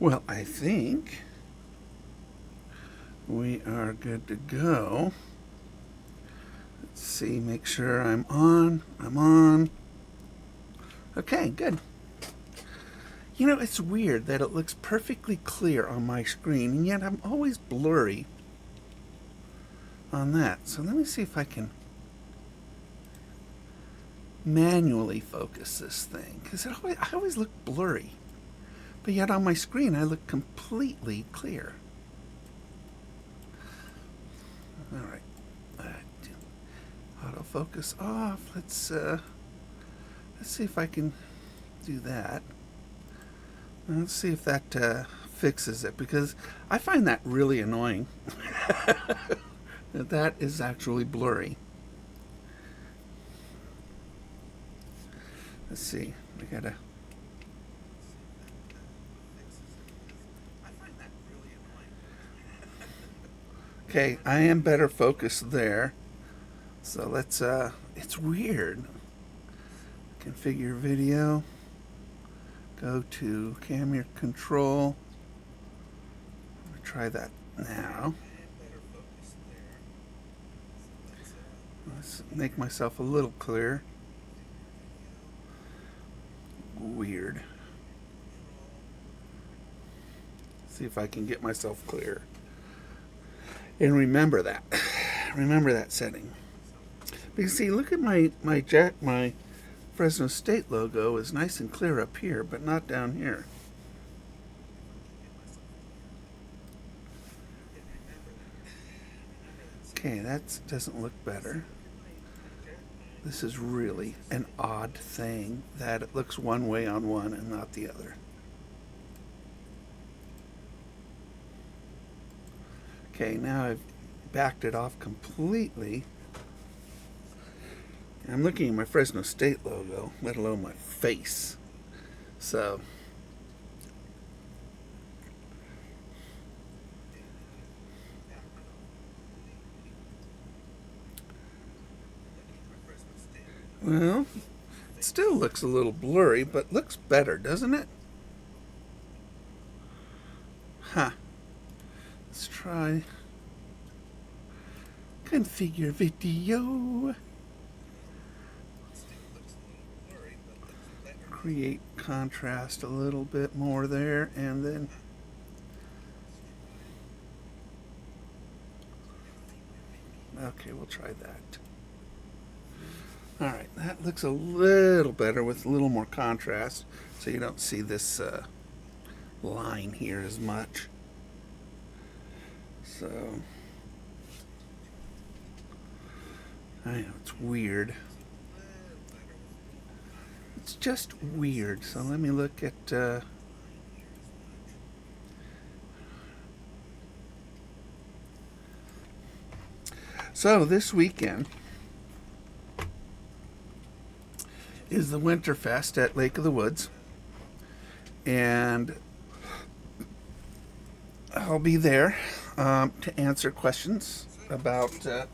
Well, I think we are good to go. Let's see, make sure I'm on. I'm on. Okay, good. You know, it's weird that it looks perfectly clear on my screen, and yet I'm always blurry on that. So let me see if I can manually focus this thing, because I always look blurry. But yet on my screen, I look completely clear. All right. Autofocus off. Let's see if I can do that. Let's see if that fixes it, because I find that really annoying. That is actually blurry. Let's see. I gotta. Okay, I am better focused there. So let's. It's weird. Configure video. Go to camera control. I'm gonna try that now. Let's make myself a little clearer. Weird. See if I can get myself clear. And remember that. Remember that setting. Because see, look at my Fresno State logo is nice and clear up here, but not down here. Okay, that doesn't look better. This is really an odd thing that it looks one way on one and not the other. Okay, now I've backed it off completely. I'm looking at my Fresno State logo, let alone my face. So, well, it still looks a little blurry, but looks better, doesn't it? Huh. Let's try configure video. Create contrast a little bit more there, and then okay, we'll try that. All right, that looks a little better with a little more contrast, so you don't see this line here as much. So I know it's weird. It's just weird. So let me look at. So this weekend is the Winterfest at Lake of the Woods, and I'll be there to answer questions about. Let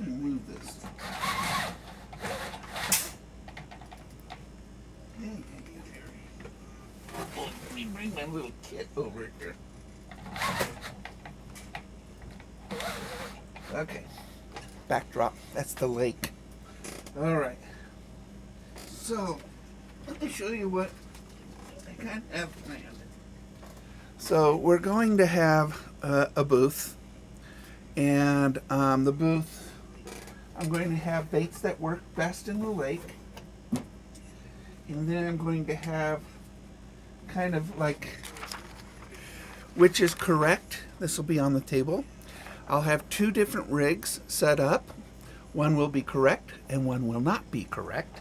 me move this. Let me bring my little kit over here. Okay. Backdrop. That's the lake. All right. So, let me show you what I kind of have planned. So, we're going to have a booth. And the booth, I'm going to have baits that work best in the lake. And then I'm going to have kind of like which is correct. This will be on the table. I'll have two different rigs set up. One will be correct and one will not be correct.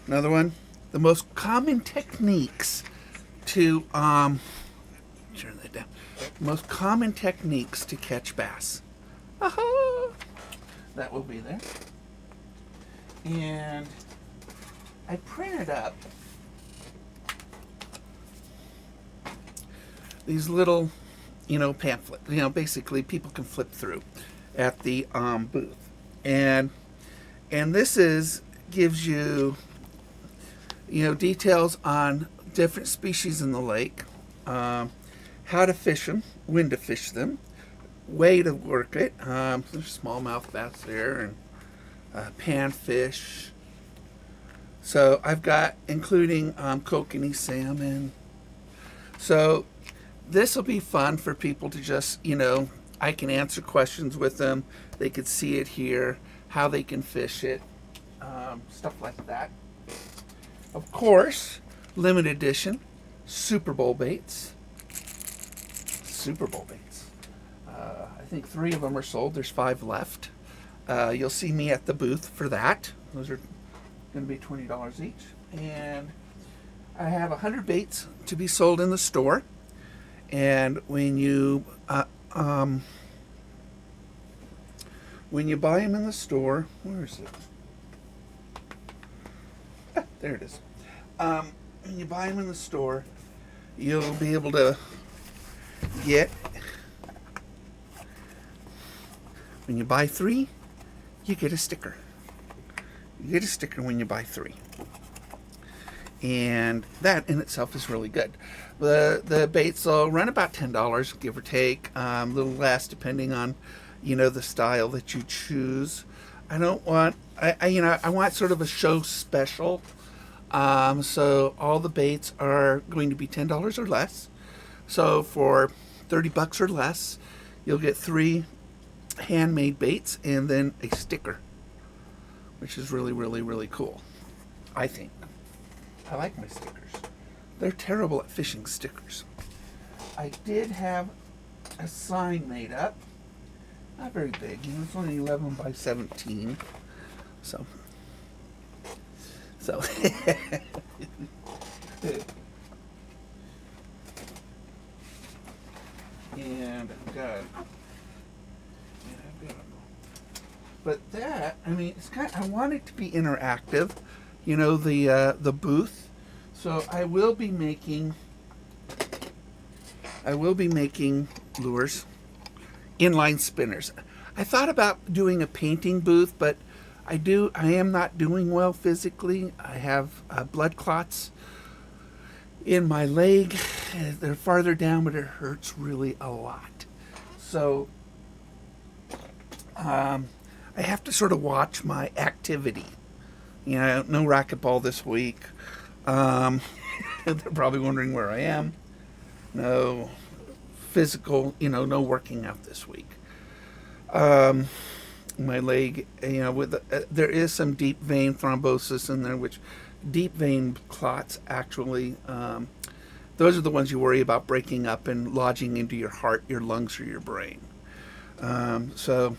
Another one, the most common techniques to turn that down. Most common techniques to catch bass. Aha! That will be there. And I printed up these little, pamphlet. Basically people can flip through at the booth. and this is gives you details on different species in the lake, how to fish them, when to fish them, way to work it. There's smallmouth bass there and panfish. So I've got including kokanee salmon. So this will be fun for people to just, I can answer questions with them. They could see it here, how they can fish it, stuff like that. Of course, limited edition Super Bowl baits. Super Bowl baits. I think 3 of them are sold. There's 5 left. You'll see me at the booth for that. Those are going to be $20 each. And I have 100 baits to be sold in the store. And when you buy them in the store, where is it? There it is. When you buy them in the store, you'll be able to get, when you buy 3, you get a sticker. You get a sticker when you buy 3. And that in itself is really good. The baits will run about $10, give or take, a little less depending on, the style that you choose. I don't want, I want sort of a show special. So all the baits are going to be $10 or less. So for $30 or less, you'll get 3 handmade baits and then a sticker, which is really, really, really cool, I think. I like my stickers. They're terrible at fishing stickers. I did have a sign made up. Not very big, it's only 11 by 17. So and I've got but that, it's I want it to be interactive, the booth. So I will be making lures, inline spinners. I thought about doing a painting booth, but I am not doing well physically. I have blood clots in my leg. They're farther down, but it hurts really a lot. So I have to sort of watch my activity. No racquetball this week. They're probably wondering where I am. No physical, no working out this week. My leg, there is some deep vein thrombosis in there, which deep vein clots actually, those are the ones you worry about breaking up and lodging into your heart, your lungs, or your brain. So,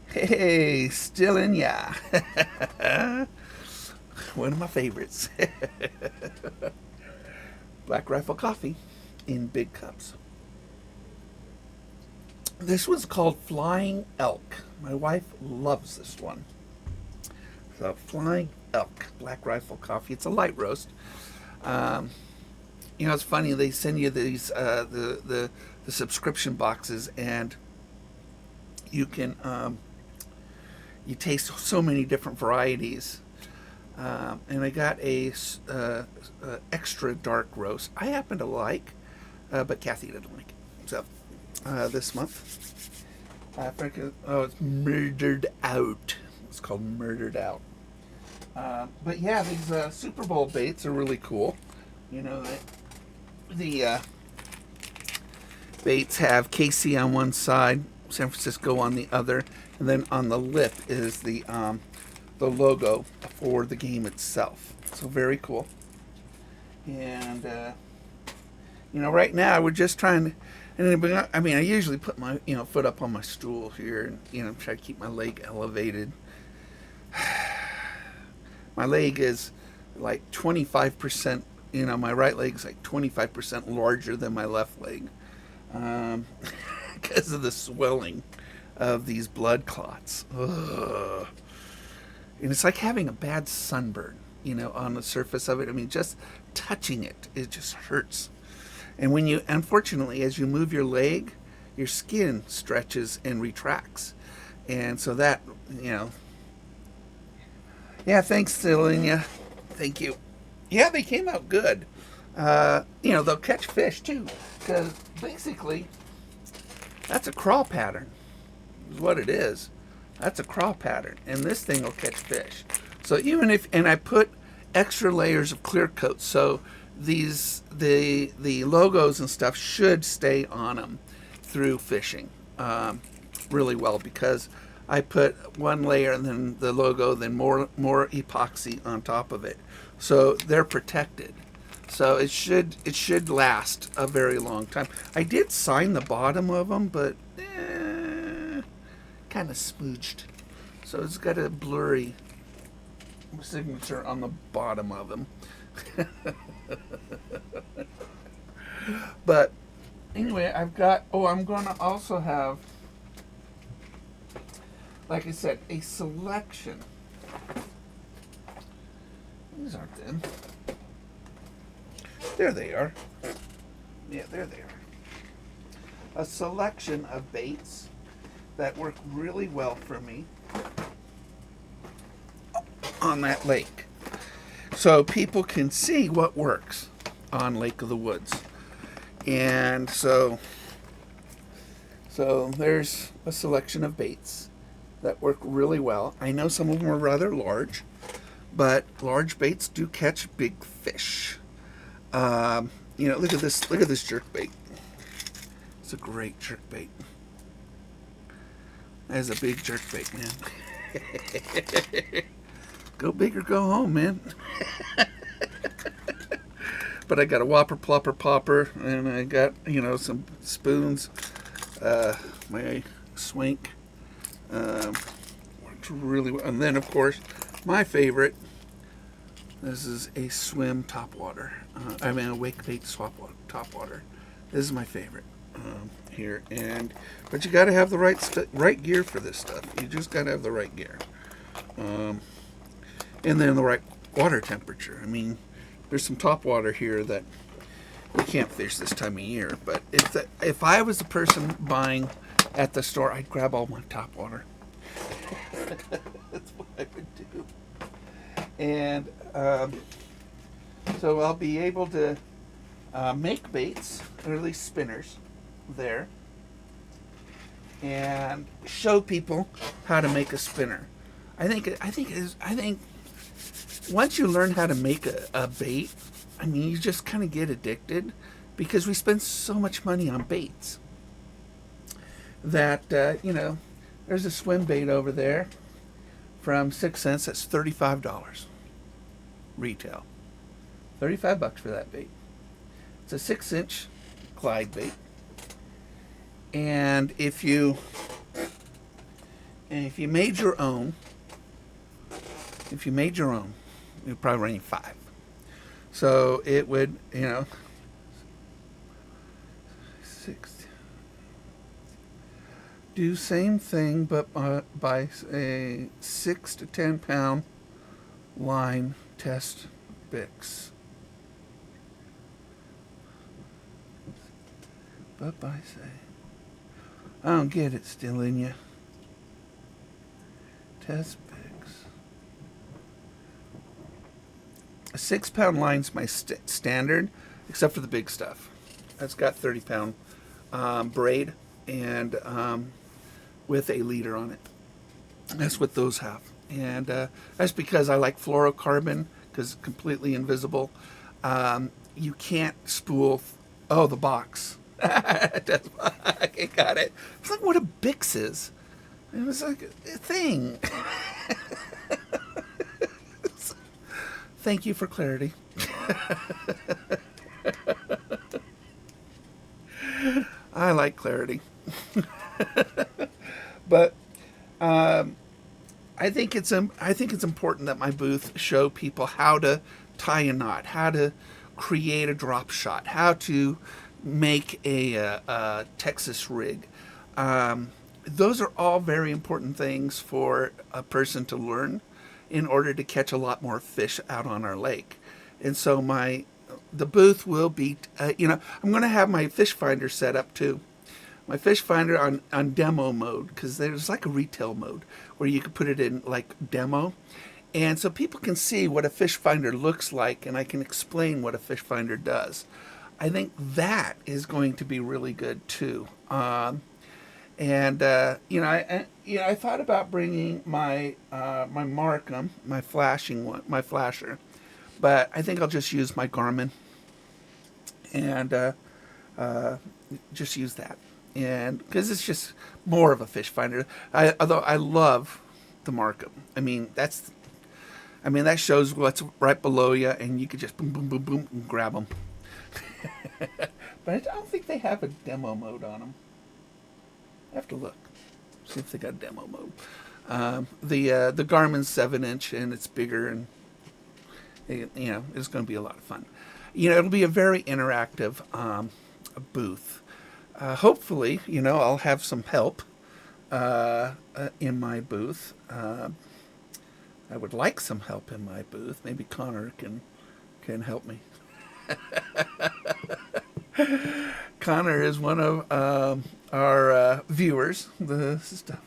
hey, still in ya. One of my favorites. Black Rifle coffee in big cups. This one's called Flying Elk. My wife loves this one. So Flying Elk, Black Rifle coffee. It's a light roast. It's funny. They send you these the subscription boxes, and you can you taste so many different varieties. And I got a extra dark roast. I happen to like, but Kathy didn't like it. So. This month. It's Murdered Out. It's called Murdered Out. But yeah, these Super Bowl baits are really cool. The baits have KC on one side, San Francisco on the other, and then on the lip is the logo for the game itself. So very cool. And right now we're just trying to. I usually put my foot up on my stool here and try to keep my leg elevated. My leg is like 25%. My right leg is like 25% larger than my left leg because of the swelling of these blood clots. Ugh. And it's like having a bad sunburn, on the surface of it. Just touching it just hurts. And unfortunately, as you move your leg, your skin stretches and retracts. And so that, you know, yeah, thanks, Selenia. Thank you. Yeah, they came out good. You know, they'll catch fish too, because basically that's a crawl pattern, is what it is. That's a crawl pattern, and this thing will catch fish. So even if, and I put extra layers of clear coat, so the logos and stuff should stay on them through fishing really well, because I put one layer and then the logo, then more epoxy on top of it, so they're protected. So it should last a very long time. I did sign the bottom of them, but kind of smooched, so it's got a blurry signature on the bottom of them. But anyway, I've got, I'm going to also have, like I said, a selection. These aren't them. There they are. Yeah, there they are. A selection of baits that work really well for me on that lake, so people can see what works on Lake of the Woods. And so there's a selection of baits that work really well. I know some of them are rather large, but large baits do catch big fish. You know, look at this jerk bait. It's a great jerk bait. That is a big jerk bait, man. Go big or go home, man. But I got a whopper, plopper, popper, and I got, you know, some spoons. My swink works really well. And then, of course, my favorite. This is a swim topwater. I mean, a wake bait topwater. This is my favorite here. But you got to have the right gear for this stuff. You just got to have the right gear. And then the right water temperature. I mean, there's some topwater here that we can't fish this time of year. But if I was the person buying at the store, I'd grab all my topwater. That's what I would do. And so I'll be able to make baits, or at least spinners, there, and show people how to make a spinner. I think once you learn how to make a bait, I mean, you just kind of get addicted, because we spend so much money on baits that you know, there's a swim bait over there from 6 cents. That's $35 retail. $35 for that bait. It's a 6-inch glide bait, and if you made your own, you'd probably run 5. So it would, you know, 6. Do same thing, but by a 6 to 10 pound line test Bix. But by say, I don't get it, still in you. Test Bix. A 6 pound line's my standard, except for the big stuff. That's got 30 pound braid and with a leader on it. That's what those have. And that's because I like fluorocarbon, because it's completely invisible. You can't spool. Oh, the box. I got it. It's like what a Bix is. It was like a thing. Thank you for clarity. I like clarity. But I think it's important that my booth show people how to tie a knot, how to create a drop shot, how to make a Texas rig. Those are all very important things for a person to learn in order to catch a lot more fish out on our lake. And so the booth will be, I'm going to have my fish finder set up too. my fish finder on demo mode, because there's like a retail mode where you can put it in like demo. And so people can see what a fish finder looks like, and I can explain what a fish finder does. I think that is going to be really good too. And I thought about bringing my my Markham, my flashing one, my flasher, but I think I'll just use my Garmin and just use that, and because it's just more of a fish finder. Although I love the Markham. That shows what's right below you, and you could just boom, boom, boom, boom, and grab them. But I don't think they have a demo mode on them. I have to look, see if they got demo mode. The Garmin's 7-inch, and it's bigger, and it's going to be a lot of fun. It'll be a very interactive booth. Hopefully, I'll have some help in my booth. I would like some help in my booth. Maybe Connor can help me. Connor is one of our viewers. The stuff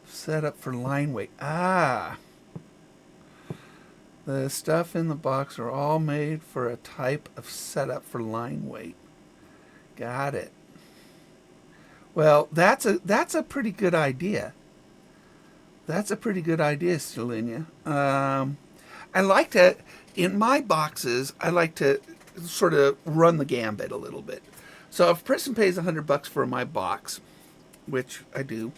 set up for line weight. The stuff in the box are all made for a type of setup for line weight. Got it. Well, that's a pretty good idea. That's a pretty good idea, Stelinia. I like to, in my boxes, I like to sort of run the gambit a little bit. So if a person pays $100 for my box, which I do,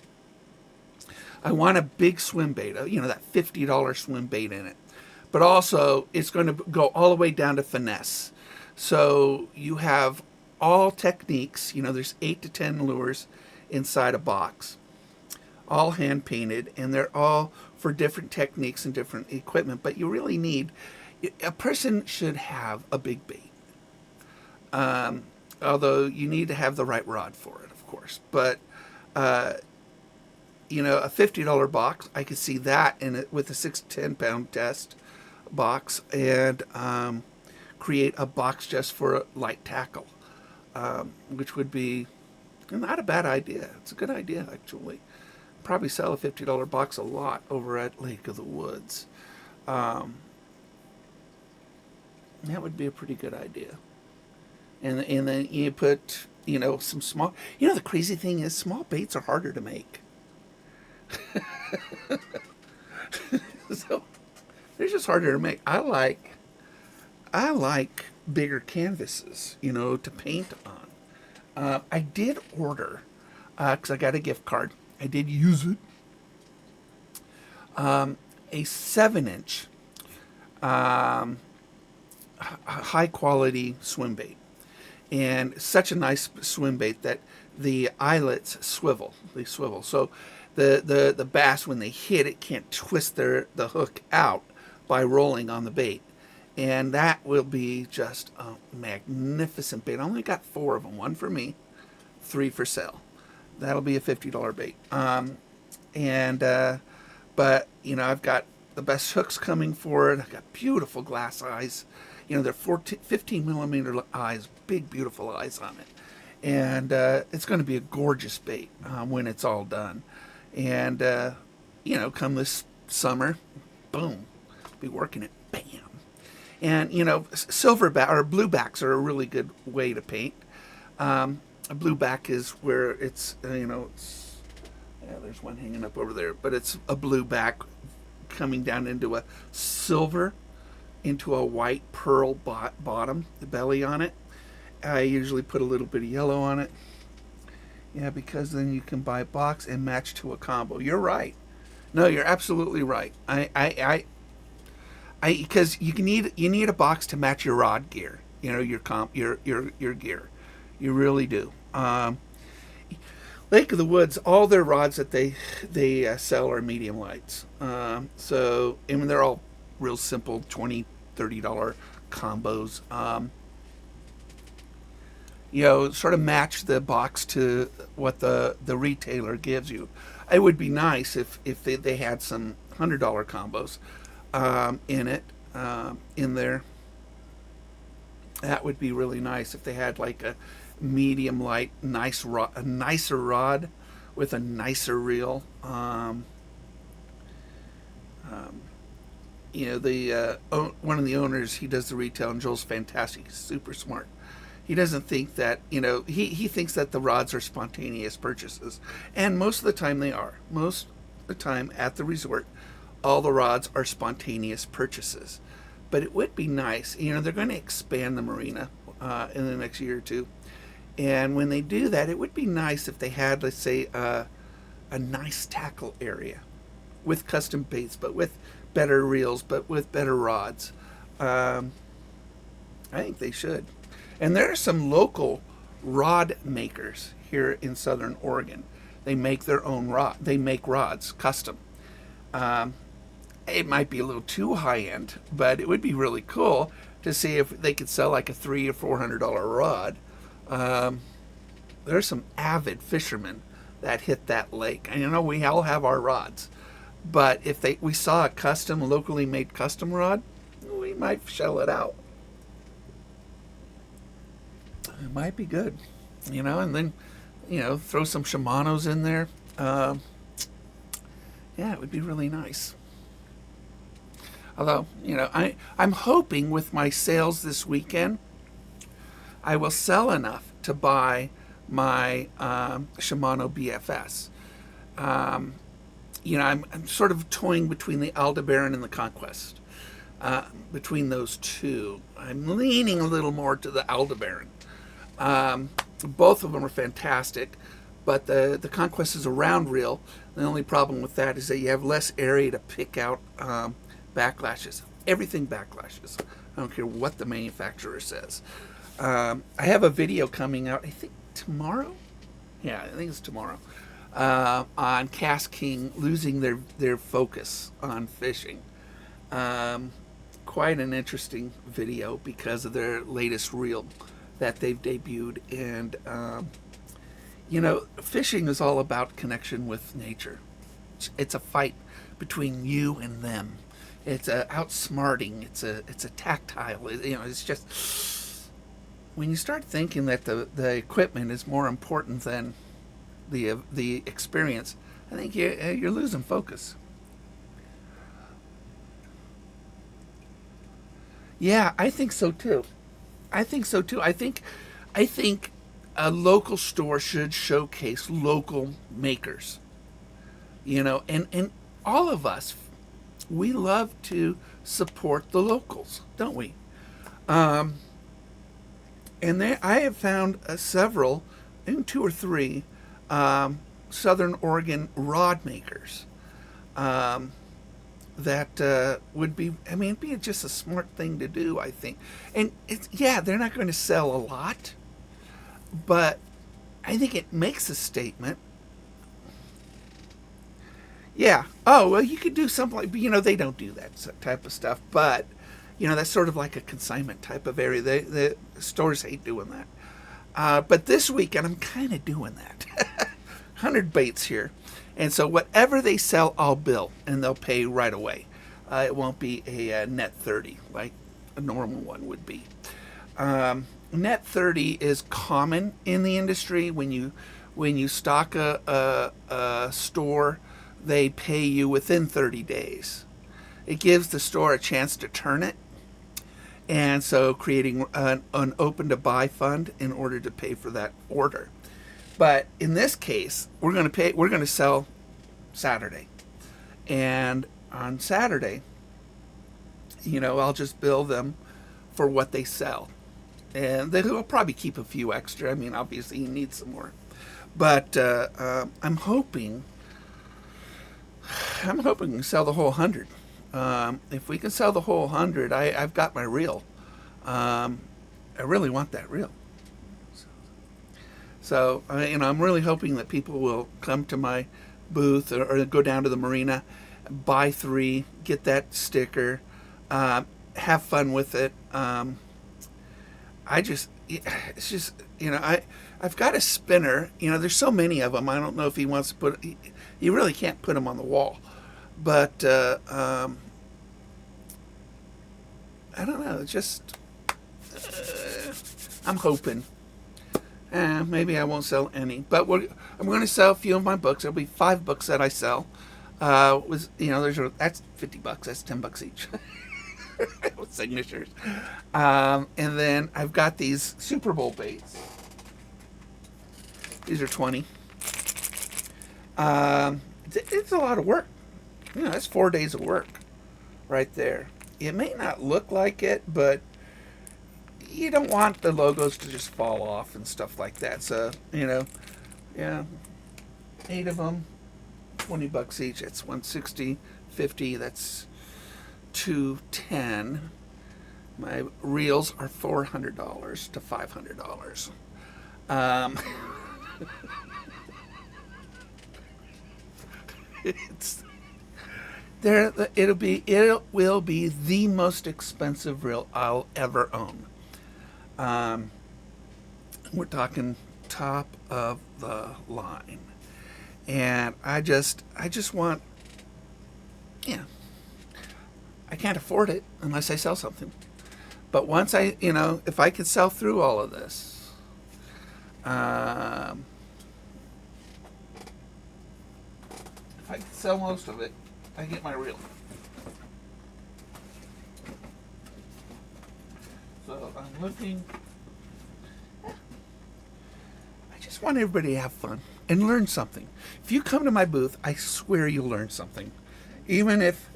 I want a big swim bait, that $50 swim bait in it. But also, it's going to go all the way down to finesse. So you have all techniques. There's 8 to 10 lures inside a box, all hand painted, and they're all for different techniques and different equipment. But you really need, a person should have a big bait. Although you need to have the right rod for it, of course. But a $50 box, I could see that in it with a 6 to 10 pound test box, and create a box just for a light tackle, which would be not a bad idea. It's a good idea, actually. Probably sell a $50 box a lot over at Lake of the Woods. That would be a pretty good idea. And then you put, some small... the crazy thing is small baits are harder to make. So they're just harder to make. I like bigger canvases, to paint on. I did order, because I got a gift card. I did use it. A 7-inch high quality swim bait, and such a nice swim bait that the eyelets swivel. They swivel, so the bass, when they hit it, can't twist the hook out by rolling on the bait. And that will be just a magnificent bait. I only got 4 of them. 1 for me, 3 for sale. That'll be a $50 bait. But I've got the best hooks coming for it. I've got beautiful glass eyes. They're 15 millimeter eyes, big, beautiful eyes on it. And it's going to be a gorgeous bait when it's all done. And, come this summer, boom, be working it, bam. And, silverback or bluebacks are a really good way to paint. A blueback is where it's, there's one hanging up over there, but it's a blueback coming down into a silver, into a white pearl bottom, the belly on it. I usually put a little bit of yellow on it. Yeah, because then you can buy a box and match to a combo. You're right. No, you're absolutely right. Because you need a box to match your rod gear. Your gear. You really do. Lake of the Woods, all their rods that they sell are medium lights. So they're all real simple $20, $30 combos. Sort of match the box to what the retailer gives you. It would be nice if they had some $100 combos in there. That would be really nice if they had like medium light, nice rod, a nicer rod with a nicer reel. The one of the owners, he does the retail, and Joel's fantastic. He's super smart. He doesn't think that, he thinks that the rods are spontaneous purchases. And most of the time they are. Most of the time at the resort, all the rods are spontaneous purchases. But it would be nice, they're going to expand the marina in the next year or two. And when they do that, it would be nice if they had, let's say, a nice tackle area with custom baits, but with better reels, but with better rods. I think they should. And there are some local rod makers here in Southern Oregon. They make their own rod. They make rods custom. It might be a little too high end, but it would be really cool to see if they could sell like a $300 or $400 rod. There's some avid fishermen that hit that lake. And we all have our rods, but if we saw a custom, locally made custom rod, we might shell it out. It might be good, and then, throw some Shimanos in there. Yeah, it would be really nice. Although, I'm hoping with my sales this weekend, I will sell enough to buy my Shimano BFS. I'm sort of toying between the Aldebaran and the Conquest. Between those two, I'm leaning a little more to the Aldebaran. Both of them are fantastic, but the Conquest is a round reel. The only problem with that is that you have less area to pick out backlashes. Everything backlashes. I don't care what the manufacturer says. I have a video coming out, I think tomorrow? Yeah, I think it's tomorrow. On Cast King losing their focus on fishing. Quite an interesting video because of their latest reel that they've debuted. And, fishing is all about connection with nature. It's a fight between you and them. It's a outsmarting. It's a tactile. It's just, when you start thinking that the equipment is more important than the experience, I think you're losing focus. Yeah, I think so too. I think a local store should showcase local makers. And all of us, we love to support the locals, don't we? And I have found several, maybe 2 or 3, Southern Oregon rod makers that would be, it'd be just a smart thing to do, I think. And they're not going to sell a lot, but I think it makes a statement. Yeah. Oh, well, you could do something like, they don't do that type of stuff, but, that's sort of like a consignment type of area. The stores hate doing that. But this weekend, I'm kind of doing that. 100 baits here. And so whatever they sell, I'll bill, and they'll pay right away. It won't be a net 30 like a normal one would be. Net 30 is common in the industry. When you stock a store, they pay you within 30 days. It gives the store a chance to turn it, and so creating an open to buy fund in order to pay for that order. But in this case, we're going to sell Saturday. And on Saturday, I'll just bill them for what they sell. And they'll probably keep a few extra. Obviously you need some more. But I'm hoping we can sell the whole 100. If we can sell the whole 100, I've got my reel. I really want that reel. So, I'm really hoping that people will come to my booth or go down to the marina, buy 3, get that sticker, have fun with it. I've got a spinner. There's so many of them. I don't know if he wants to you really can't put them on the wall. But, I don't know. I'm hoping. Maybe I won't sell any, but I'm going to sell a few of my books. There'll be 5 books that I sell. That's $50. That's $10 each. With signatures. And then I've got these Super Bowl baits. These are 20. It's a lot of work. That's 4 days of work right there. It may not look like it, but you don't want the logos to just fall off and stuff like that. So, yeah, 8 of them, $20 each. That's 160, 50. That's 210. My reels are $400 to $500. It's there. It will be the most expensive reel I'll ever own. We're talking top of the line, and I just want, I can't afford it unless I sell something. But once if I could sell through all of this, if I could sell most of it, I get my reel. So I'm looking. I just want everybody to have fun and learn something. If you come to my booth, I swear you'll learn something. Even if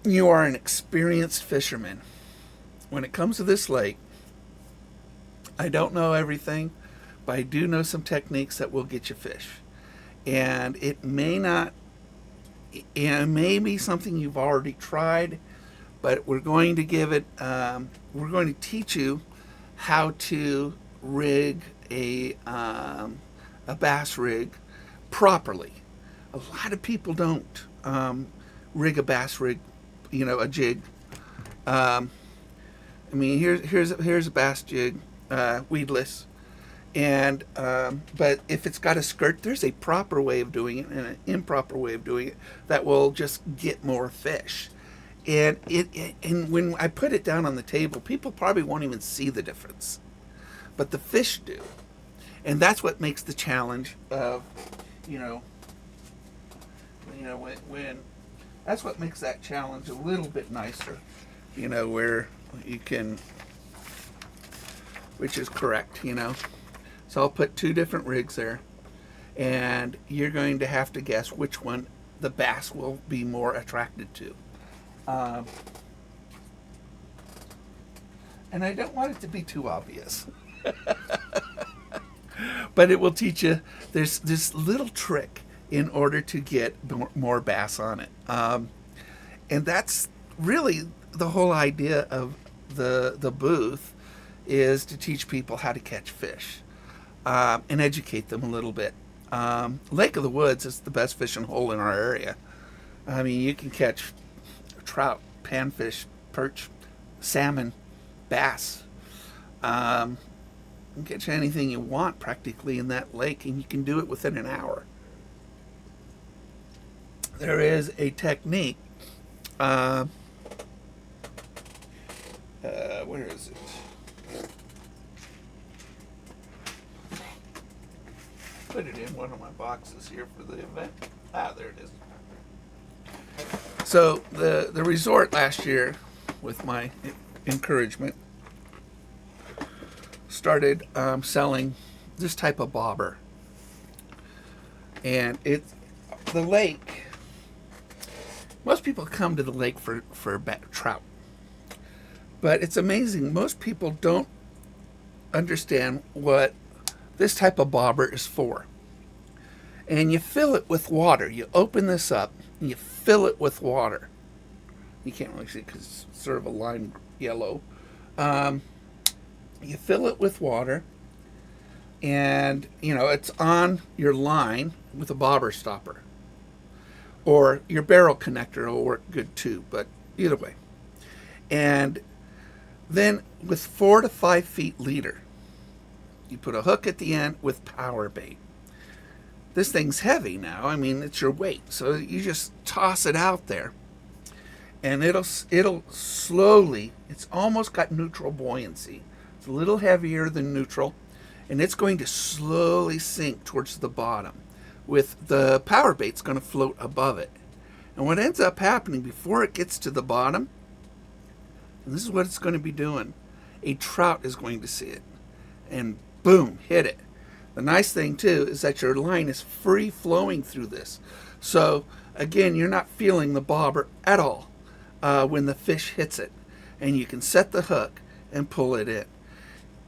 you are an experienced fisherman. When it comes to this lake, I don't know everything, but I do know some techniques that will get you fish. And it may be something you've already tried, but we're going to we're going to teach you how to rig a bass rig properly. A lot of people don't rig a bass rig, a jig. Here's a bass jig, weedless, and but if it's got a skirt, there's a proper way of doing it and an improper way of doing it that will just get more fish. And and when I put it down on the table, people probably won't even see the difference, but the fish do, and that's what makes the challenge of, when that's what makes that challenge a little bit nicer, where you can, which is correct, So I'll put 2 different rigs there, and you're going to have to guess which one the bass will be more attracted to. And I don't want it to be too obvious. But it will teach you, there's this little trick in order to get more bass on it. And that's really the whole idea of the booth, is to teach people how to catch fish and educate them a little bit. Lake of the Woods is the best fishing hole in our area. You can catch trout, panfish, perch, salmon, bass. You can catch anything you want practically in that lake, and you can do it within an hour. There is a technique. Where is it? Put it in one of my boxes here for the event. There it is. So the resort last year, with my encouragement, started selling this type of bobber. And the lake, most people come to the lake for trout. But it's amazing, most people don't understand what this type of bobber is for. And you fill it with water. You open this up and you fill it with water. You can't really see it because it's sort of a lime yellow. You fill it with water, and it's on your line with a bobber stopper. Or your barrel connector will work good too, but either way. And then with 4 to 5 feet leader, you put a hook at the end with power bait. This thing's heavy now. It's your weight. So you just toss it out there, and it'll slowly, it's almost got neutral buoyancy. It's a little heavier than neutral, and it's going to slowly sink towards the bottom, with the power bait's going to float above it. And what ends up happening before it gets to the bottom, and this is what it's going to be doing, a trout is going to see it and boom, hit it. The nice thing too is that your line is free flowing through this. So again, you're not feeling the bobber at all when the fish hits it. And you can set the hook and pull it in.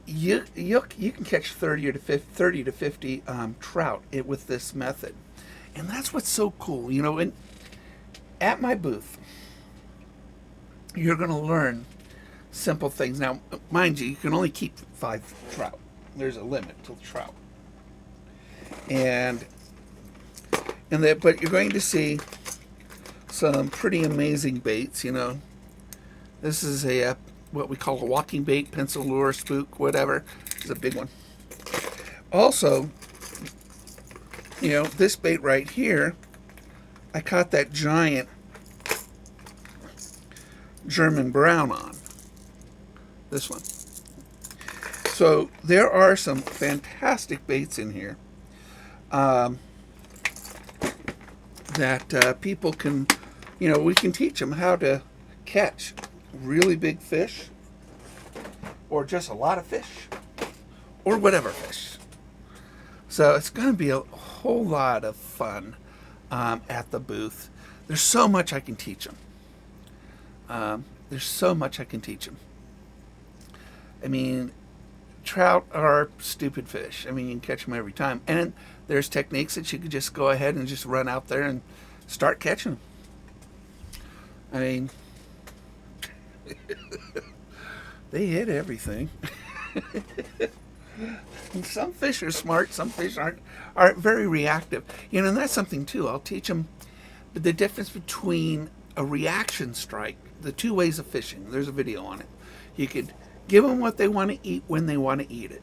You can catch 30 to 50 trout with this method. And that's what's so cool. You know, at my booth, you're going to learn simple things. Now, mind you, you can only keep 5 trout. There's a limit to trout. But you're going to see some pretty amazing baits, you know. This is what we call a walking bait, pencil lure, spook, whatever. It's a big one. Also, you know, this bait right here, I caught that giant German brown on. This one. So there are some fantastic baits in here that people can, you know, we can teach them how to catch really big fish, or just a lot of fish, or whatever fish. So it's going to be a whole lot of fun at the booth. There's so much I can teach them. There's so much I can teach them. I mean, trout are stupid fish. I mean, you can catch them every time. And there's techniques that you could just go ahead and just run out there and start catching them. I mean, they hit everything. And some fish are smart, some fish aren't very reactive. You know, and that's something too. I'll teach them the difference between a reaction strike, the 2 ways of fishing. There's a video on it. You could give them what they want to eat when they want to eat it.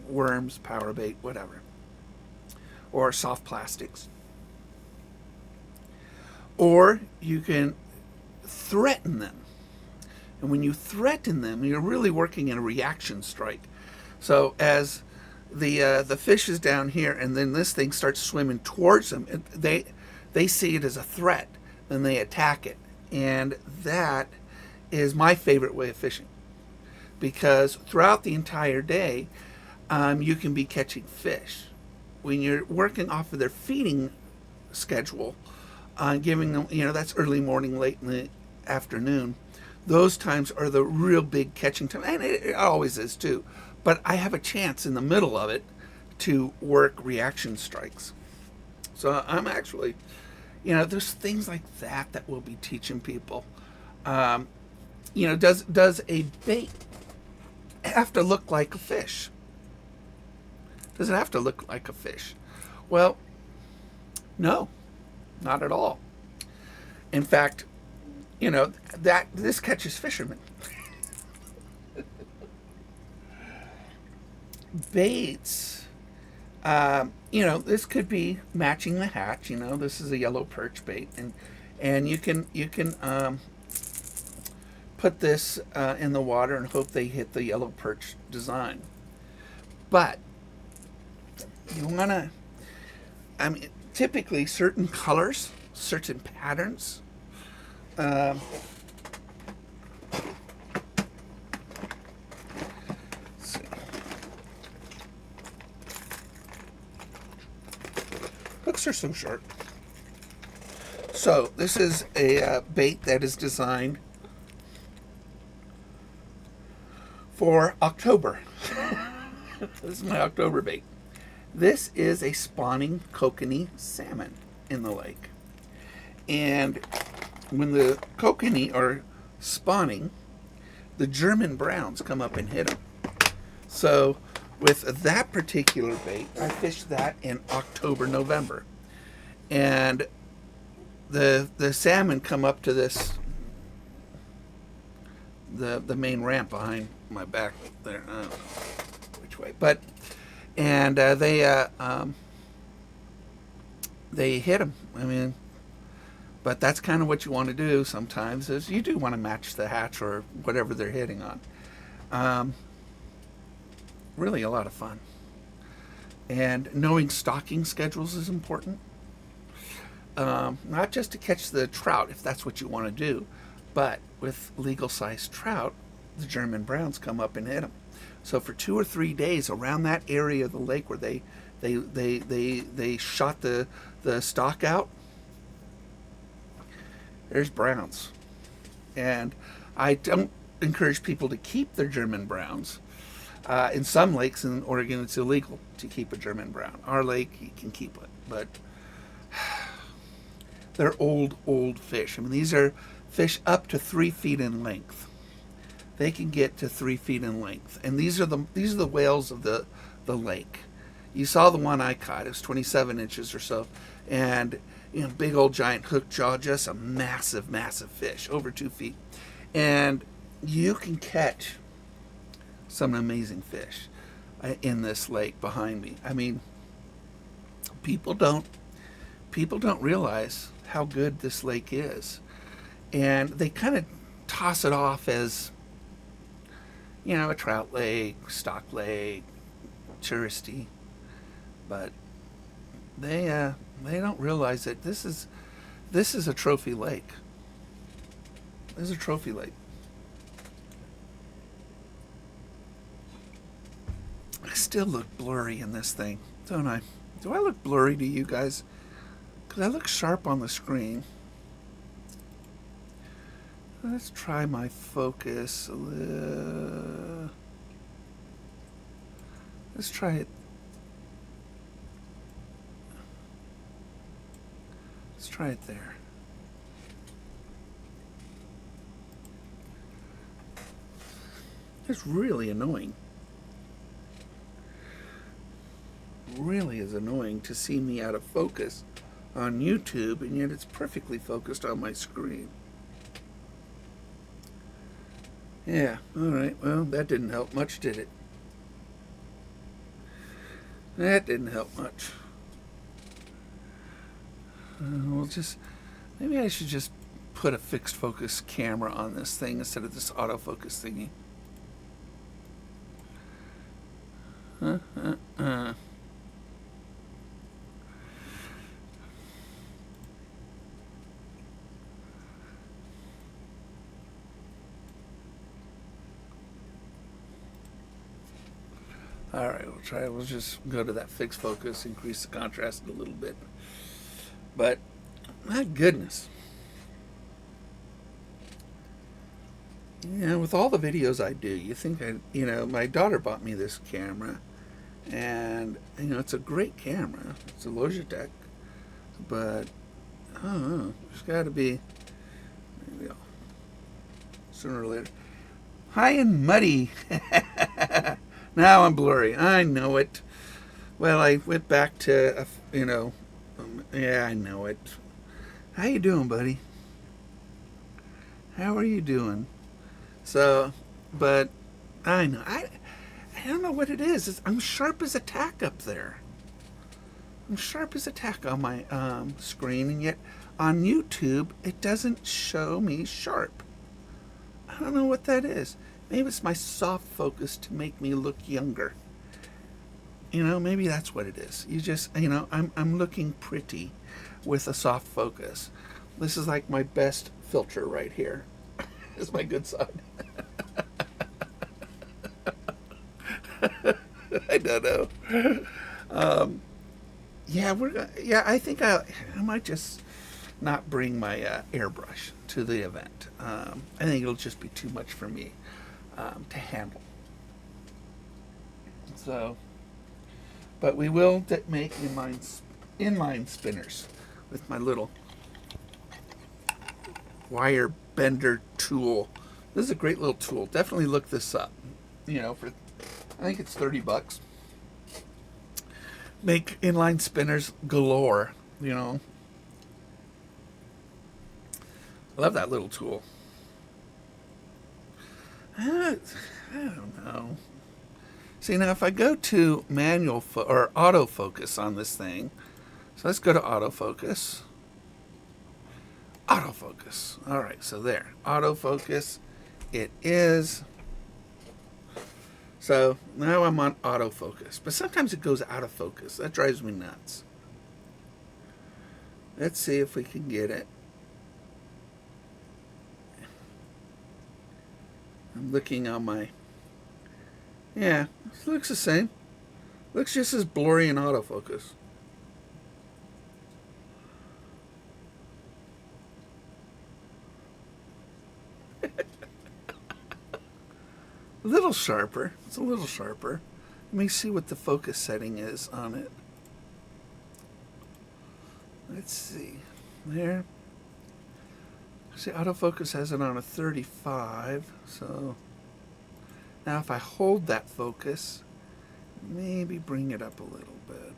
Worms, power bait, whatever. Or soft plastics. Or you can threaten them. And when you threaten them, you're really working in a reaction strike. So as the fish is down here, and then this thing starts swimming towards them, they see it as a threat, and they attack it. And that is my favorite way of fishing, because throughout the entire day, you can be catching fish. When you're working off of their feeding schedule, giving them, you know, that's early morning, late in the afternoon. Those times are the real big catching time, and it always is too. But I have a chance in the middle of it to work reaction strikes. So I'm actually, you know, there's things like that we'll be teaching people. You know, does a bait have to look like a fish? Does it have to look like a fish? Well, no, not at all. In fact, you know, that this catches fishermen. Baits, you know, this could be matching the hatch. You know, this is a yellow perch bait, and you can put this in the water and hope they hit the yellow perch design. But you want to, I mean, typically certain colors, certain patterns, hooks are so short. So this is a bait that is designed for October. This is my October bait. This is a spawning kokanee salmon in the lake. And when the kokanee are spawning, the German browns come up and hit them. So with that particular bait, I fished that in October, November. And the salmon come up to this, the main ramp behind my back there. Which way? But, and they hit them. I mean, but that's kind of what you want to do sometimes, is you do want to match the hatch or whatever they're hitting on. Really a lot of fun. And knowing stocking schedules is important. Not just to catch the trout, if that's what you want to do, but with legal sized trout, the German browns come up and hit them. So for 2 or 3 days around that area of the lake where they shot the stock out, there's browns. And I don't encourage people to keep their German browns. In some lakes in Oregon, it's illegal to keep a German brown. Our lake, you can keep it, but they're old fish. I mean, these are fish up to 3 feet in length. They can get to 3 feet in length, and these are the whales of the lake. You saw the one I caught; it was 27 inches or so, and big old giant hook jaw, just a massive fish, over 2 feet, and you can catch some amazing fish in this lake behind me. I mean, people don't realize how good this lake is, and they kind of toss it off as a trout lake, stock lake, touristy, but they don't realize that this is a trophy lake. This is a trophy lake. I still look blurry in this thing, don't I? Do I look blurry to you guys? Because I look sharp on the screen. Let's try my focus. Let's try it. Let's try it there. It's really annoying. Really is annoying to see me out of focus on YouTube, and yet it's perfectly focused on my screen. Yeah, alright, well, that didn't help much, did it? That didn't help much. Maybe I should just put a fixed focus camera on this thing instead of this autofocus thingy. All right, we'll try. We'll just go to that fixed focus, increase the contrast a little bit. But my goodness, with all the videos I do, you think my daughter bought me this camera, and it's a great camera. It's a Logitech, but I don't know. There's got to be maybe sooner or later. High and muddy. Now I'm blurry. I know it. Well, I went back to, yeah, I know it. How you doing, buddy? How are you doing? So, but I know. I don't know what it is. I'm sharp as a tack up there. I'm sharp as a tack on my screen, and yet on YouTube, it doesn't show me sharp. I don't know what that is. Maybe it's my soft focus to make me look younger. Maybe that's what it is. You just, I'm looking pretty with a soft focus. This is like my best filter right here. It's my good side. I don't know. I think I might just not bring my airbrush to the event. I think it'll just be too much for me to handle. So, but we will make inline spinners with my little wire bender tool. This is a great little tool. Definitely look this up. I think it's $30. Make inline spinners galore. I love that little tool. I don't know. See, now if I go to manual or autofocus on this thing, so let's go to autofocus. Autofocus. All right, so there. Autofocus. It is. So now I'm on autofocus, but sometimes it goes out of focus. That drives me nuts. Let's see if we can get it. I'm looking on my... Yeah, it looks the same. Looks just as blurry in autofocus. A little sharper. It's a little sharper. Let me see what the focus setting is on it. Let's see. There. See, autofocus has it on a 35. So now if I hold that focus, maybe bring it up a little bit.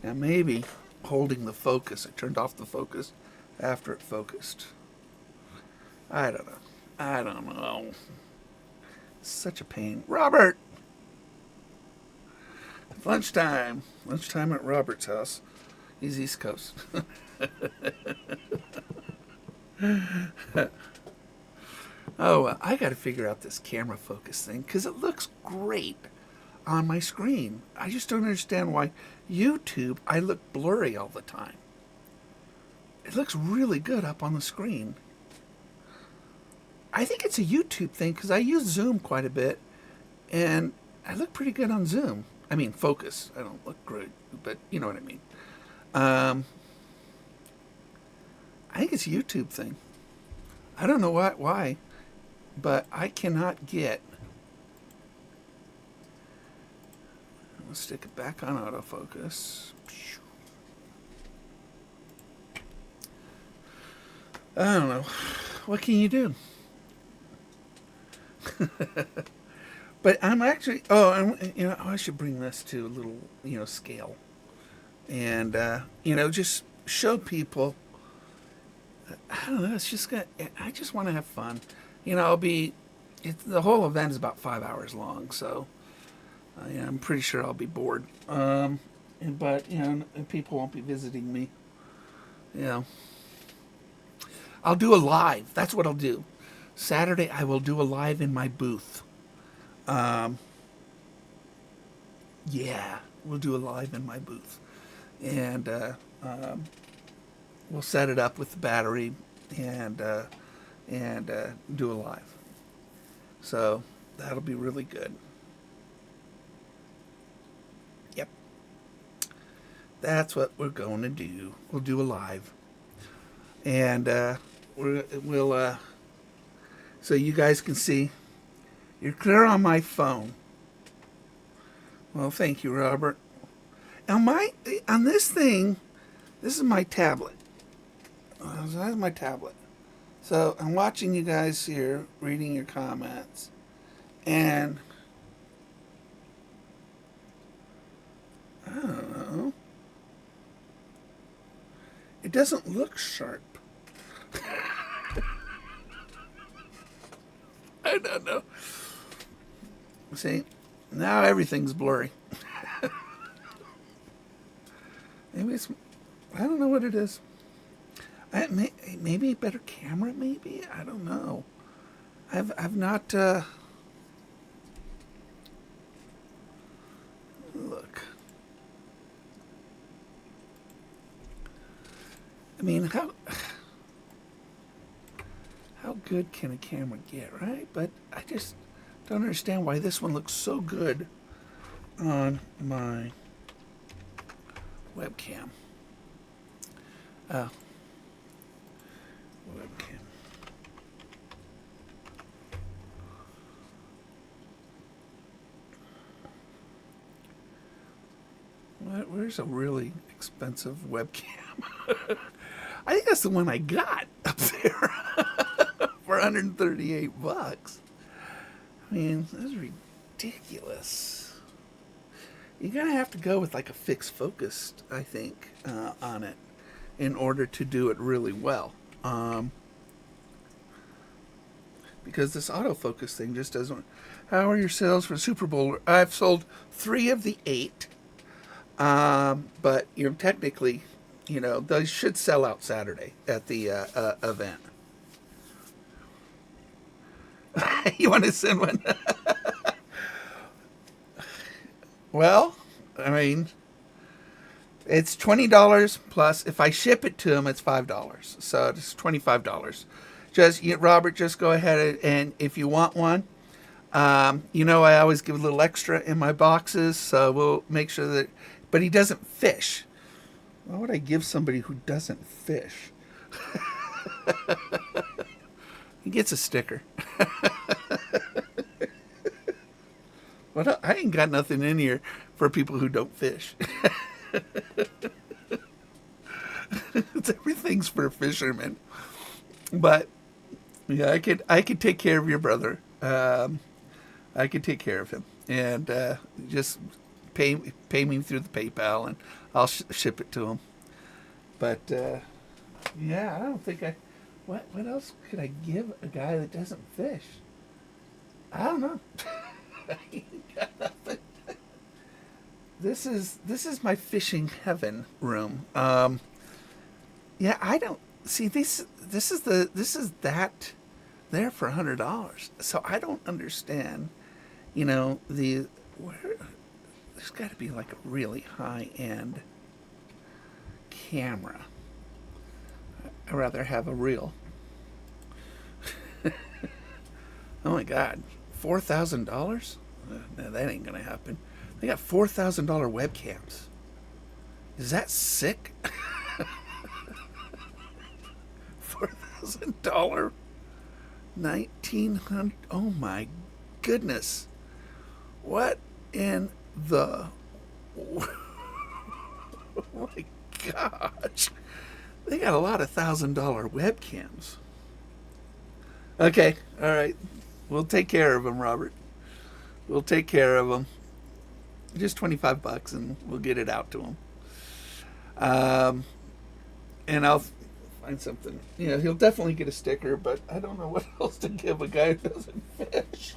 Now maybe holding the focus. I turned off the focus after it focused. I don't know. I don't know. It's such a pain. Robert! It's lunchtime. Lunchtime at Robert's house. He's East Coast. Oh, I got to figure out this camera focus thing because it looks great on my screen. I just don't understand why YouTube, I look blurry all the time. It looks really good up on the screen. I think it's a YouTube thing because I use Zoom quite a bit, and I look pretty good on Zoom. I mean, focus. I don't look great, but you know what I mean. I think it's a YouTube thing. I don't know why, but I cannot get... Let's stick it back on autofocus. I don't know. What can you do? But I'm actually... Oh, I should bring this to a little, scale. And, just show people... I don't know, it's just I just want to have fun. The whole event is about 5 hours long, so... I'm pretty sure I'll be bored. But, people won't be visiting me. I'll do a live. That's what I'll do. Saturday, I will do a live in my booth. We'll do a live in my booth. And we'll set it up with the battery and do a live. So that'll be really good. Yep. That's what we're going to do. We'll do a live. And we'll so you guys can see. You're clear on my phone. Well, thank you, Robert. On this thing, this is my tablet. That's my tablet. So I'm watching you guys here, reading your comments, and I don't know. It doesn't look sharp. I don't know. See, now everything's blurry. Maybe it's... I don't know what it is. Maybe a better camera, maybe? I don't know. I've not... Look. I mean, how good can a camera get, right? But I just don't understand why this one looks so good on my webcam. Webcam. Where's a really expensive webcam? I think that's the one I got up there for $138. I mean, that's ridiculous. You're going to have to go with like a fixed focus, I think, on it in order to do it really well. Because this autofocus thing just doesn't... How are your sales for Super Bowl? I've sold 3 of the 8. But technically, they should sell out Saturday at the event. You want to send one? Well, I mean, it's $20 plus. If I ship it to him, it's $5. So it's $25. Robert, just go ahead and if you want one, I always give a little extra in my boxes, so we'll make sure that. But he doesn't fish. Why would I give somebody who doesn't fish? He gets a sticker. Well, I ain't got nothing in here for people who don't fish. Everything's for fishermen. But yeah, I could take care of your brother. I could take care of him, and just pay me through the PayPal, and I'll ship it to him. But yeah, I don't think I. What else could I give a guy that doesn't fish? I don't know. I ain't got nothing. This is my fishing heaven room. Yeah, I don't see this. This is that there for $100. So I don't understand. There's got to be like a really high end camera. I'd rather have a reel. Oh my God, $4,000? No, that ain't gonna happen. They got $4,000 webcams. Is that sick? $4,000, 1,900. Oh my goodness! What in the? Oh my gosh! They got a lot of $1,000 webcams. Okay, all right. We'll take care of them, Robert. We'll take care of them. Just $25, and we'll get it out to him. And I'll find something. He'll definitely get a sticker, but I don't know what else to give a guy who doesn't fish.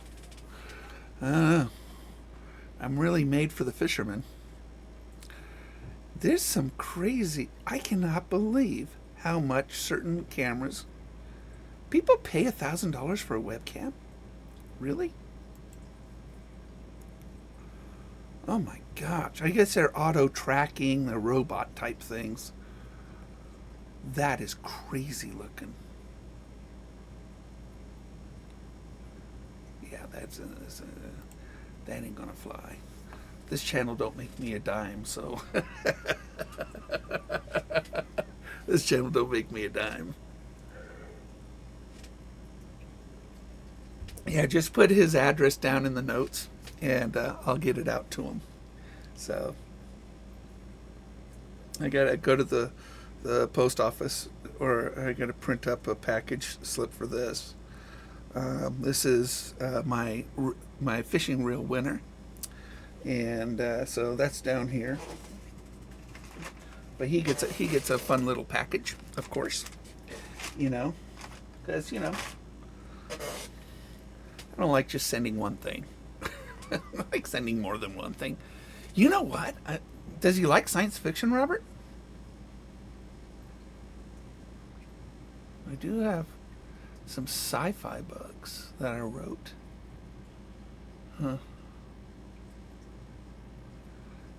I'm really made for the fishermen. There's some crazy. I cannot believe how much certain cameras. People pay $1,000 for a webcam? Really? Oh my gosh. I guess they're auto tracking, the robot type things. That is crazy looking. Yeah, that ain't gonna fly. This channel don't make me a dime, so. This channel don't make me a dime. Yeah, just put his address down in the notes, and I'll get it out to him. So I gotta go to the post office, or I gotta print up a package slip for this. This is my fishing reel winner, and so that's down here. But he gets a fun little package, of course, because I don't like just sending one thing. I like sending more than one thing. You know what? Does he like science fiction, Robert? I do have some sci-fi books that I wrote. Huh.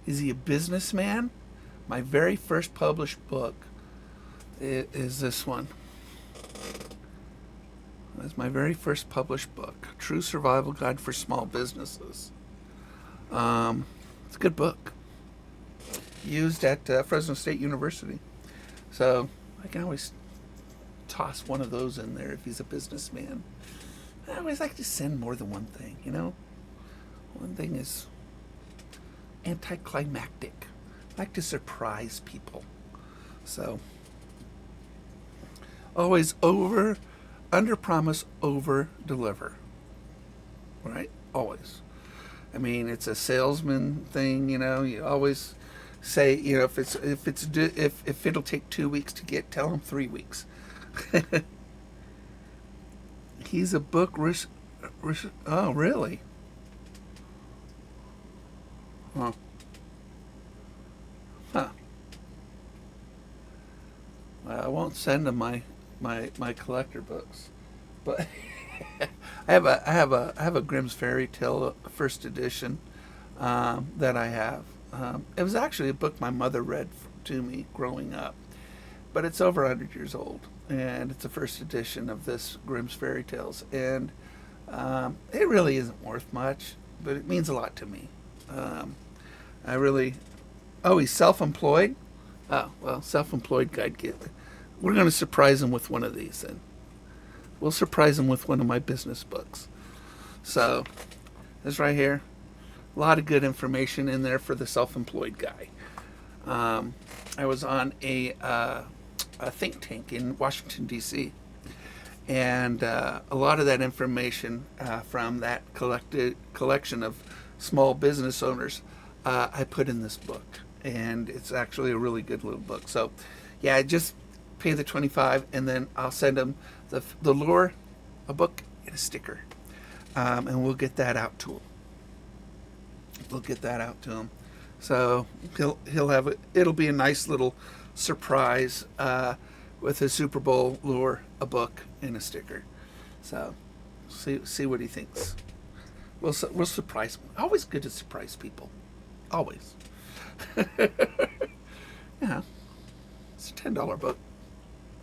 Is he a businessman? My very first published book is this one. That's my very first published book, True Survival Guide for Small Businesses. It's a good book. Used at Fresno State University. So I can always toss one of those in there if he's a businessman. I always like to send more than one thing, One thing is anticlimactic. I like to surprise people. So always under promise, over deliver. Right? Always. I mean, it's a salesman thing, you always say, if it'll take 2 weeks to get, tell him 3 weeks. He's a book oh, really? Huh. I won't send him my collector books, but I have a Grimm's Fairy Tale first edition that I have. It was actually a book my mother read to me growing up, but it's over 100 years old, and it's a first edition of this Grimm's Fairy Tales, and it really isn't worth much, but it means a lot to me. I really. Oh, he's self-employed. Oh well, self-employed guide. We're going to surprise him with one of these, then. We'll surprise him with one of my business books. So, this right here, a lot of good information in there for the self-employed guy. I was on a think tank in Washington, D.C., and a lot of that information from that collection of small business owners I put in this book. And it's actually a really good little book. So, yeah, just pay the $25, and then I'll send them the lure, a book, and a sticker, and we'll get that out to him. So he'll have it. It'll be a nice little surprise with a Super Bowl lure, a book, and a sticker. So see what he thinks. We'll surprise him. Always good to surprise people. Always. Yeah, it's a $10 book,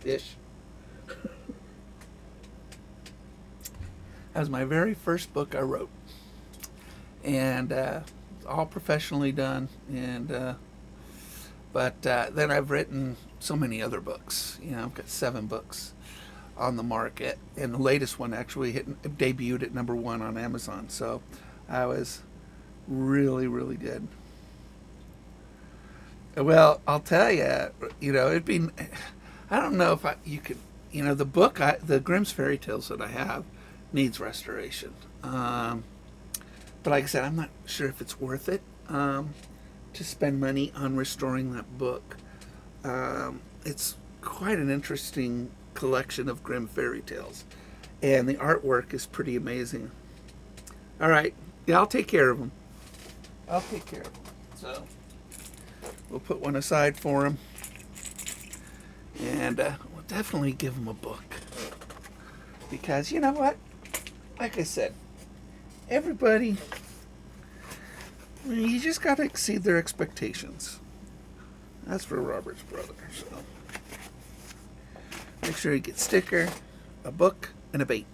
ish. That was my very first book I wrote, and all professionally done. And but then I've written so many other books. I've got 7 books on the market, and the latest one actually debuted at #1 on Amazon. So I was really, really good. Well, I'll tell you, it'd be. I don't know if you could. The book, the Grimm's Fairy Tales that I have, needs restoration. But like I said, I'm not sure if it's worth it to spend money on restoring that book. It's quite an interesting collection of Grimm fairy tales, and the artwork is pretty amazing. All right, yeah, I'll take care of them. So we'll put one aside for him, and we'll definitely give him a book, because you know what? Like I said, everybody, you just got to exceed their expectations. That's for Robert's brother. So make sure you get sticker, a book, and a bait.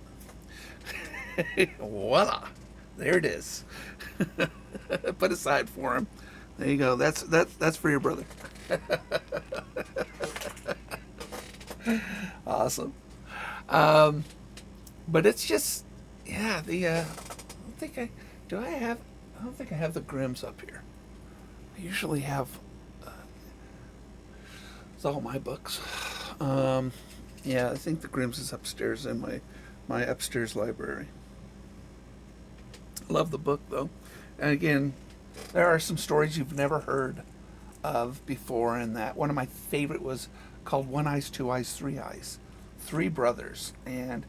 Voila! There it is. Put aside for him. There you go. That's for your brother. Awesome. But it's just, yeah. I don't think I have the Grimms up here. I usually have. It's all my books. Yeah, I think the Grimms is upstairs in my upstairs library. Love the book though, and again, there are some stories you've never heard of before. And that one of my favorite was called One Eyes, Two Eyes, Three Eyes. 3 brothers, and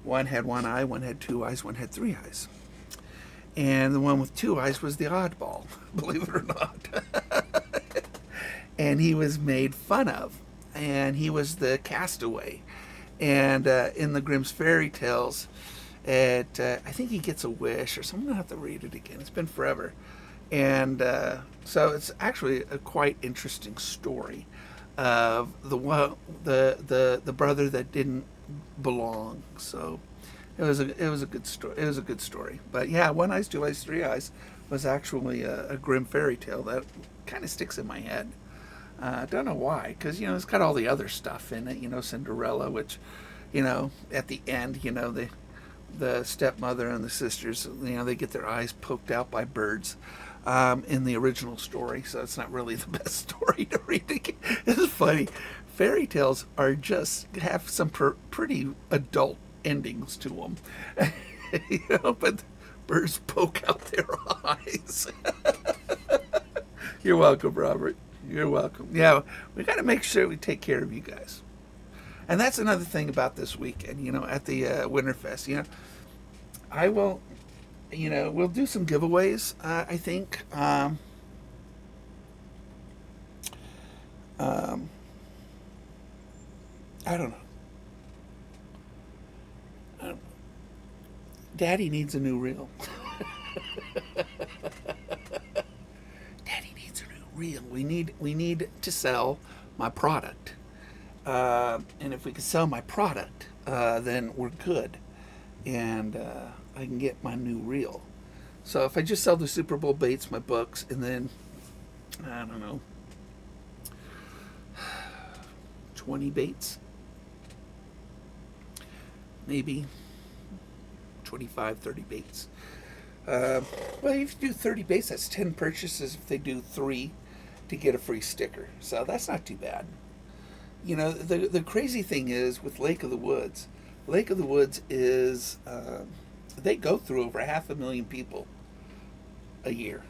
one had 1 eye, one had 2 eyes, one had 3 eyes. And the one with 2 eyes was the oddball, believe it or not. And he was made fun of, and he was the castaway. And in the Grimm's fairy tales, I think he gets a wish or something. I'm gonna have to read it again. It's been forever. And so it's actually a quite interesting story of the brother that didn't belong. So it was a good story. It was a good story. But yeah, One Eyes, Two Eyes, Three Eyes was actually a Grimm fairy tale that kind of sticks in my head. I don't know why, because it's got all the other stuff in it. Cinderella, which at the end, the stepmother and the sisters, they get their eyes poked out by birds in the original story, so it's not really the best story to read. It's funny. Fairy tales have some pretty adult endings to them, but birds poke out their eyes. You're welcome, Robert. You're welcome. Yeah, we got to make sure we take care of you guys. And that's another thing about this weekend, at the Winterfest. I will, we'll do some giveaways, I think. I don't know. Daddy needs a new reel. Daddy needs a new reel. We need to sell my product. And if we can sell my product, then we're good. And I can get my new reel. So if I just sell the Super Bowl baits, my books, and then, I don't know, 20 baits, maybe 25, 30 baits. Well, if you do 30 baits, that's 10 purchases if they do 3 to get a free sticker. So that's not too bad. You know, the crazy thing is with Lake of the Woods is, they go through over 500,000 people a year.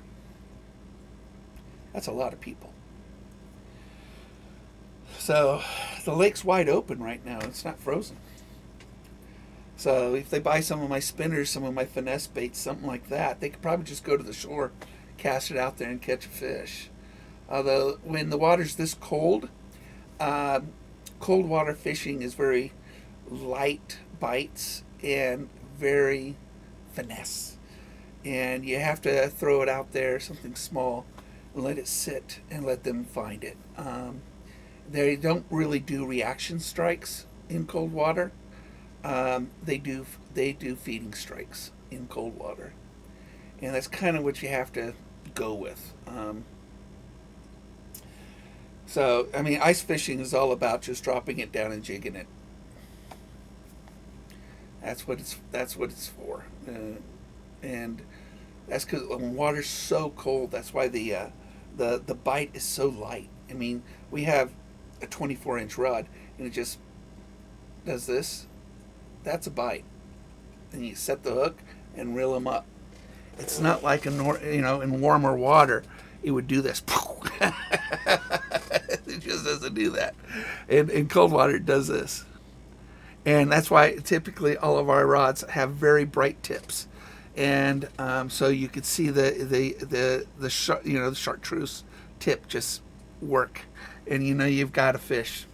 That's a lot of people. So the lake's wide open right now. It's not frozen. So if they buy some of my spinners, some of my finesse baits, something like that, they could probably just go to the shore, cast it out there, and catch a fish. Although when the water's this cold, cold water fishing is very light bites and very finesse. And you have to throw it out there, something small, and let it sit and let them find it. They don't really do reaction strikes in cold water. They do feeding strikes in cold water, and that's kind of what you have to go with. So I mean, ice fishing is all about just dropping it down and jigging it. That's what it's for, and that's because when water's so cold. That's why the bite is so light. I mean, we have a 24-inch rod, and it just does this. That's a bite, and you set the hook and reel them up. It's not like in warmer water, it would do this. It just doesn't do that. In cold water, it does this, and that's why typically all of our rods have very bright tips, and so you could see the chartreuse tip just work, and you've got a fish.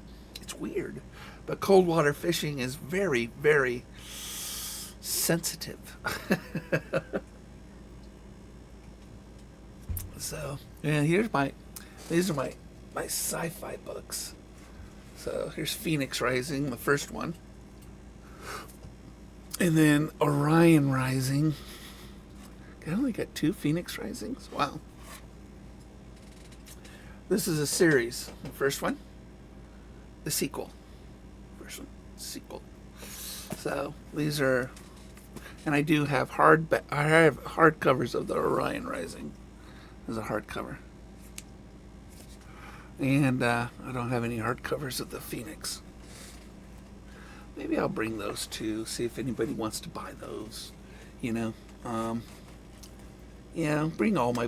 It's weird, but cold water fishing is very, very sensitive. So, yeah, these are my sci-fi books. So here's Phoenix Rising, the first one, and then Orion Rising. I only got 2 Phoenix Risings. Wow. This is a series. The first one, the sequel. First one, sequel. So these are, and I do have hardcovers of the Orion Rising. There's a hardcover, and I don't have any hardcovers of the Phoenix. Maybe I'll bring those too. See if anybody wants to buy those. Bring all my,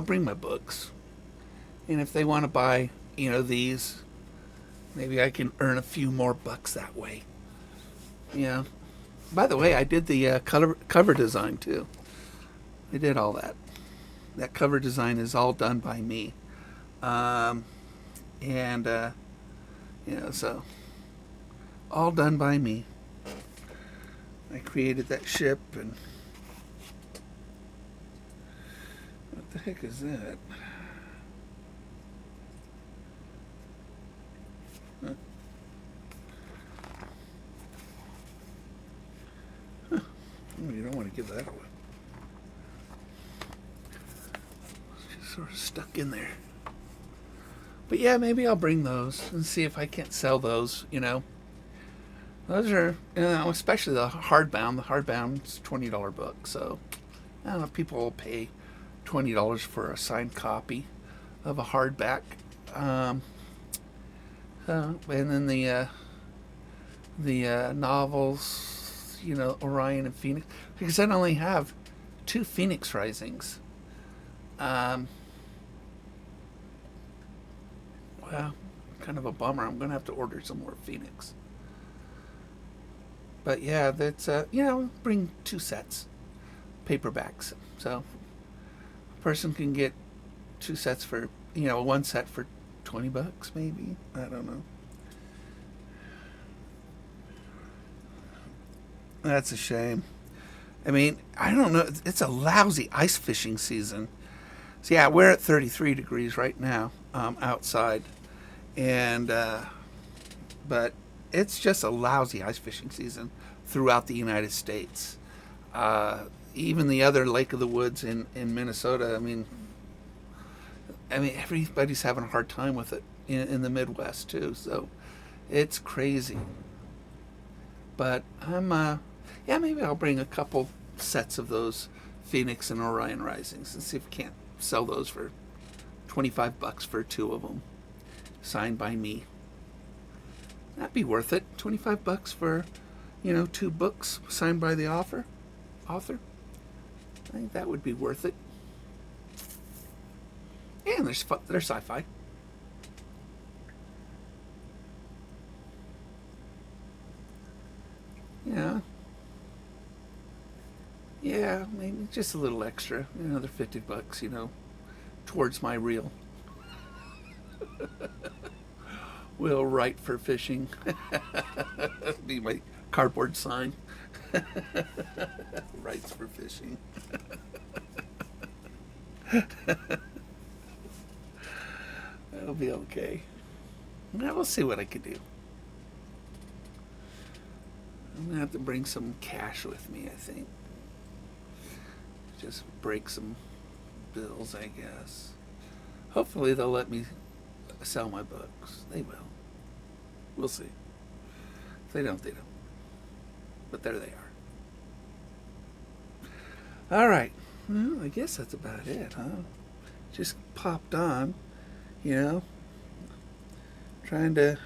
bring my books. And if they want to buy, these, maybe I can earn a few more bucks that way. By the way, I did the cover design too. I did all that. That cover design is all done by me. So all done by me. I created that ship, and what the heck is that? You don't want to give that away. It's just sort of stuck in there. But yeah, maybe I'll bring those and see if I can't sell those, Those are, especially the hardbound. The hardbound's $20 book. So I don't know if people will pay $20 for a signed copy of a hardback. And then the novels, Orion and Phoenix, because I only have 2 Phoenix Risings. Well, kind of a bummer. I'm gonna have to order some more Phoenix. But yeah, that's bring 2 sets, paperbacks. So a person can get 2 sets for 1 set for $20 maybe. I don't know. That's a shame. I mean, I don't know. It's a lousy ice fishing season. So yeah, we're at 33 degrees right now outside, and but it's just a lousy ice fishing season throughout the United States. Even the other Lake of the Woods in Minnesota. I mean, everybody's having a hard time with it in the Midwest too. So it's crazy. But yeah, maybe I'll bring a couple sets of those Phoenix and Orion Risings and see if we can't sell those for $25 for 2 of them, signed by me. That'd be worth it. $25 for, 2 books signed by the author. I think that would be worth it. And they're sci-fi. Yeah. Yeah, maybe just a little extra. Another $50, towards my reel. Will write for fishing. Be my cardboard sign. Writes for fishing. That'll be okay. Now we'll see what I can do. I'm gonna have to bring some cash with me, I think. Just break some bills, I guess. Hopefully they'll let me sell my books. They will. We'll see. If they don't, they don't. But there they are. All right. Well, I guess that's about it, huh? Just popped on, trying to,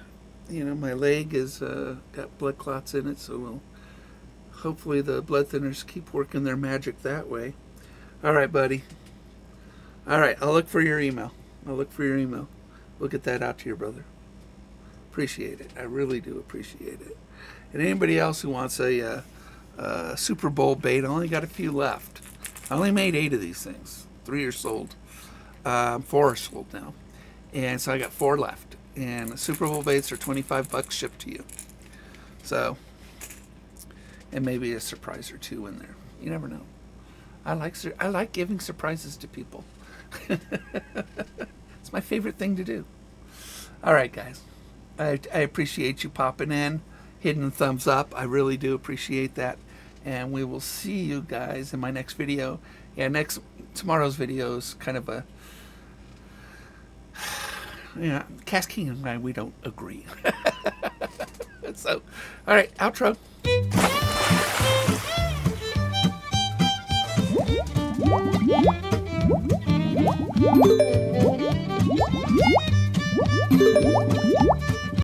my leg has got blood clots in it, so hopefully the blood thinners keep working their magic that way. All right, buddy. All right, I'll look for your email. We'll get that out to your brother. Appreciate it. I really do appreciate it. And anybody else who wants a Super Bowl bait, I only got a few left. I only made 8 of these things. 3 are sold. 4 are sold now. And so I got 4 left. And the Super Bowl baits are $25 shipped to you. So, and maybe a surprise or 2 in there. You never know. I like giving surprises to people. It's my favorite thing to do. All right, guys. I appreciate you popping in, hitting the thumbs up. I really do appreciate that. And we will see you guys in my next video. Yeah, tomorrow's video is kind of a, Cass King and I, we don't agree. So, all right, outro.